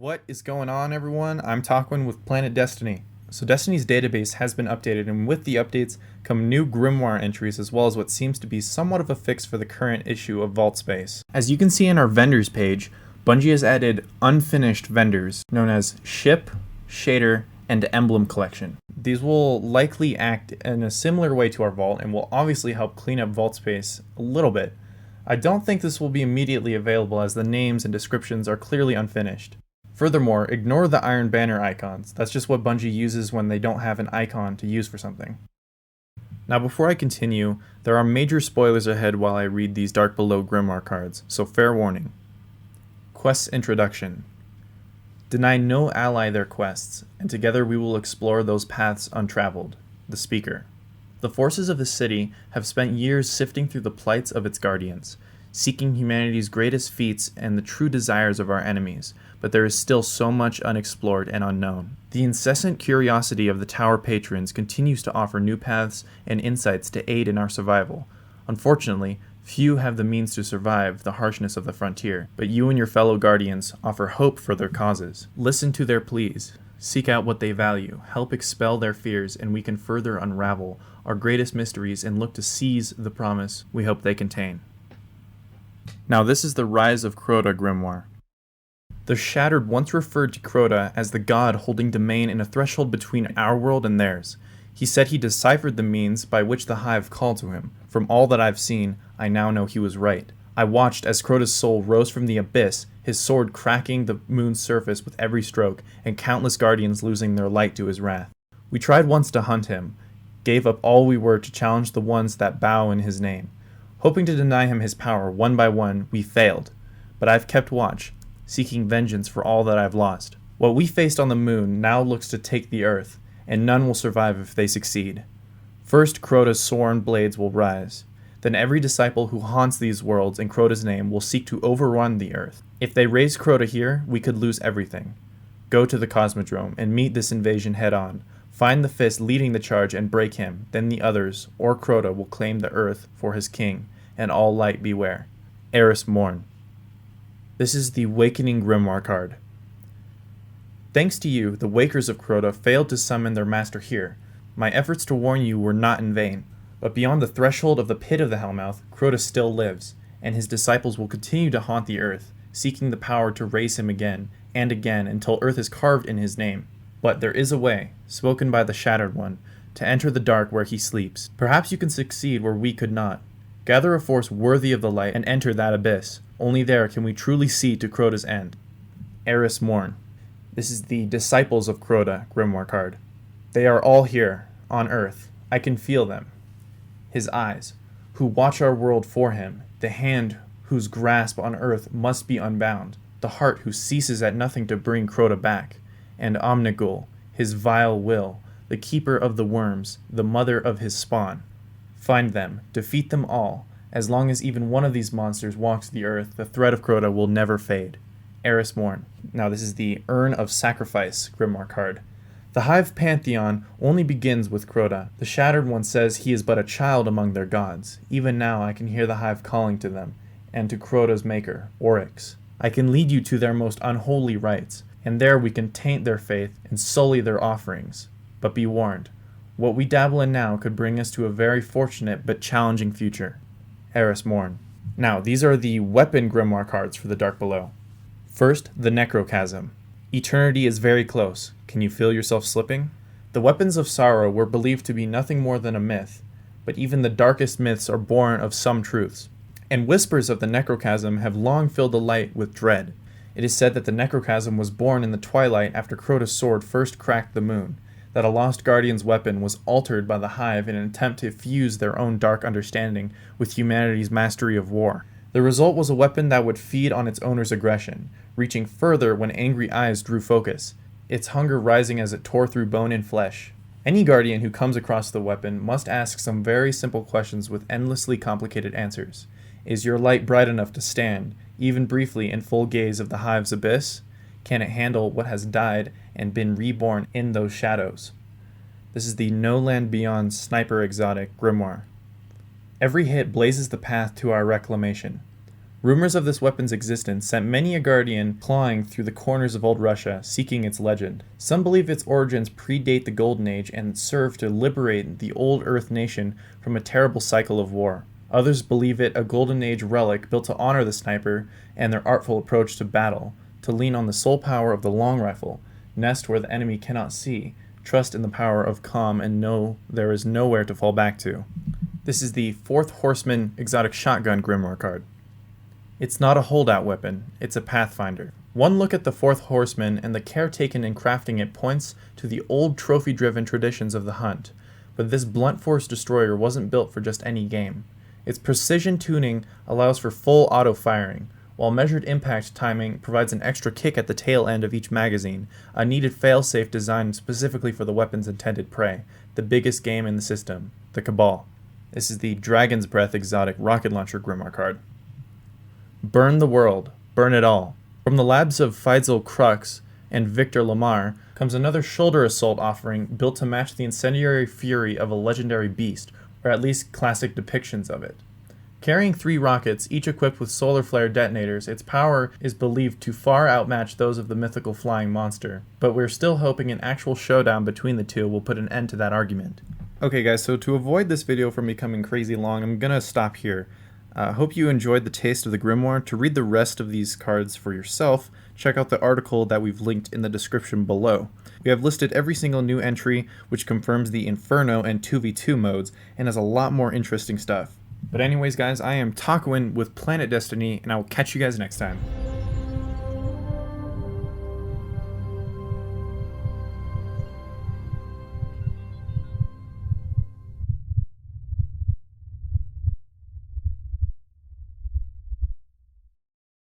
What is going on, everyone? I'm Taquin with PlanetDestiny. So Destiny's database has been updated, and with the updates come new grimoire entries as well as what seems to be somewhat of a fix for the current issue of Vault Space. As you can see in our vendors page, Bungie has added unfinished vendors known as Ship, Shader, and Emblem Collection. These will likely act in a similar way to our vault and will obviously help clean up Vault Space a little bit. I don't think this will be immediately available as the names and descriptions are clearly unfinished. Furthermore, ignore the Iron Banner icons. That's just what Bungie uses when they don't have an icon to use for something. Now before I continue, there are major spoilers ahead while I read these Dark Below Grimoire cards, so fair warning. Quest's Introduction. Deny no ally their quests, and together we will explore those paths untraveled. The Speaker. The forces of the city have spent years sifting through the plights of its guardians, seeking humanity's greatest feats and the true desires of our enemies, but there is still so much unexplored and unknown. The incessant curiosity of the Tower patrons continues to offer new paths and insights to aid in our survival. Unfortunately, few have the means to survive the harshness of the frontier, but you and your fellow guardians offer hope for their causes. Listen to their pleas, seek out what they value, help expel their fears, and we can further unravel our greatest mysteries and look to seize the promise we hope they contain. Now this is the Rise of CROTA grimoire. The Shattered once referred to CROTA as the god holding domain in a threshold between our world and theirs. He said he deciphered the means by which the Hive called to him. From all that I've seen, I now know he was right. I watched as CROTA's soul rose from the abyss, his sword cracking the moon's surface with every stroke, and countless guardians losing their light to his wrath. We tried once to hunt him, gave up all we were to challenge the ones that bow in his name. Hoping to deny him his power one by one, we failed. But I've kept watch, seeking vengeance for all that I've lost. What we faced on the moon now looks to take the earth, and none will survive if they succeed. First, CROTA's sworn blades will rise. Then every disciple who haunts these worlds in CROTA's name will seek to overrun the earth. If they raise CROTA here, we could lose everything. Go to the Cosmodrome and meet this invasion head-on. Find the fist leading the charge and break him, then the others, or CROTA, will claim the earth for his king, and all light beware. Eris Morn. This is the Wakening Grimoire card. Thanks to you, the Wakers of CROTA failed to summon their master here. My efforts to warn you were not in vain, but beyond the threshold of the pit of the Hellmouth, CROTA still lives, and his disciples will continue to haunt the earth, seeking the power to raise him again and again until earth is carved in his name. But there is a way, spoken by the Shattered One, to enter the dark where he sleeps. Perhaps you can succeed where we could not. Gather a force worthy of the light and enter that abyss. Only there can we truly see to CROTA's end. Eris Morn. This is the Disciples of CROTA grimoire card. They are all here, on Earth. I can feel them. His eyes, who watch our world for him. The hand whose grasp on Earth must be unbound. The heart who ceases at nothing to bring CROTA back. And Omnigul, his vile will, the keeper of the worms, the mother of his spawn. Find them, defeat them all. As long as even one of these monsters walks the earth, the threat of CROTA will never fade. Eris Morn. Now this is the Urn of Sacrifice grimoire card. The Hive pantheon only begins with CROTA. The Shattered One says he is but a child among their gods. Even now I can hear the Hive calling to them, and to CROTA's maker, Oryx. I can lead you to their most unholy rites, and there we can taint their faith and sully their offerings. But be warned, what we dabble in now could bring us to a very fortunate but challenging future. Eris Morn. Now, these are the weapon grimoire cards for the Dark Below. First, the Necrochasm. Eternity is very close. Can you feel yourself slipping? The weapons of sorrow were believed to be nothing more than a myth, but even the darkest myths are born of some truths. And whispers of the Necrochasm have long filled the light with dread. It is said that the Necrochasm was born in the twilight after CROTA's sword first cracked the moon, that a lost guardian's weapon was altered by the Hive in an attempt to fuse their own dark understanding with humanity's mastery of war. The result was a weapon that would feed on its owner's aggression, reaching further when angry eyes drew focus, its hunger rising as it tore through bone and flesh. Any guardian who comes across the weapon must ask some very simple questions with endlessly complicated answers. Is your light bright enough to stand, even briefly, in full gaze of the Hive's abyss? Can it handle what has died and been reborn in those shadows? This is the No Land Beyond Sniper Exotic grimoire. Every hit blazes the path to our reclamation. Rumors of this weapon's existence sent many a guardian clawing through the corners of old Russia, seeking its legend. Some believe its origins predate the Golden Age and serve to liberate the old Earth nation from a terrible cycle of war. Others believe it a Golden Age relic built to honor the sniper and their artful approach to battle, to lean on the sole power of the long rifle, nest where the enemy cannot see, trust in the power of calm, and know there is nowhere to fall back to. This is the 4th Horseman Exotic Shotgun Grimoire card. It's not a holdout weapon, it's a pathfinder. One look at the 4th Horseman and the care taken in crafting it points to the old trophy-driven traditions of the hunt, but this blunt force destroyer wasn't built for just any game. Its precision tuning allows for full auto-firing, while measured impact timing provides an extra kick at the tail end of each magazine, a needed failsafe designed specifically for the weapon's intended prey, the biggest game in the system, the Cabal. This is the Dragon's Breath Exotic Rocket Launcher Grimoire card. Burn the world, burn it all. From the labs of Faisal Crux and Victor Lamar comes another shoulder assault offering built to match the incendiary fury of a legendary beast, or at least classic depictions of it. Carrying 3 rockets, each equipped with solar flare detonators, its power is believed to far outmatch those of the mythical flying monster, but we're still hoping an actual showdown between the two will put an end to that argument. Okay guys, so to avoid this video from becoming crazy long, I'm gonna stop here. Hope you enjoyed the taste of the Grimoire. To read the rest of these cards for yourself, check out the article that we've linked in the description below. We have listed every single new entry, which confirms the Inferno and 2v2 modes, and has a lot more interesting stuff. But anyways guys, I am Takwin with Planet Destiny, and I will catch you guys next time.